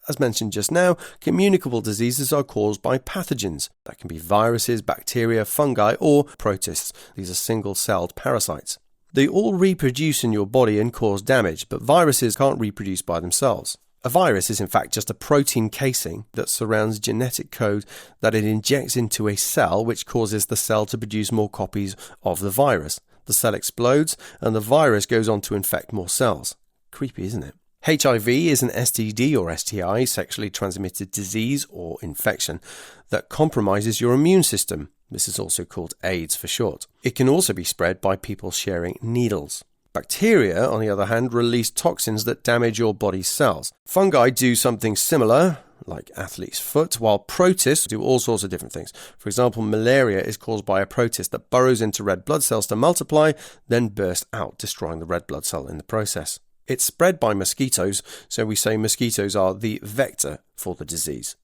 As mentioned just now, communicable diseases are caused by pathogens. That can be viruses, bacteria, fungi, or protists. These are single-celled parasites. They all reproduce in your body and cause damage, but viruses can't reproduce by themselves. A virus is in fact just a protein casing that surrounds genetic code that it injects into a cell, which causes the cell to produce more copies of the virus. The cell explodes and the virus goes on to infect more cells. Creepy, isn't it? HIV is an STD or STI, sexually transmitted disease or infection, that compromises your immune system. This is also called AIDS for short. It can also be spread by people sharing needles. Bacteria, on the other hand, release toxins that damage your body's cells. Fungi do something similar, like athlete's foot, while protists do all sorts of different things. For example, malaria is caused by a protist that burrows into red blood cells to multiply, then burst out, destroying the red blood cell in the process. It's spread by mosquitoes, so we say mosquitoes are the vector for the disease.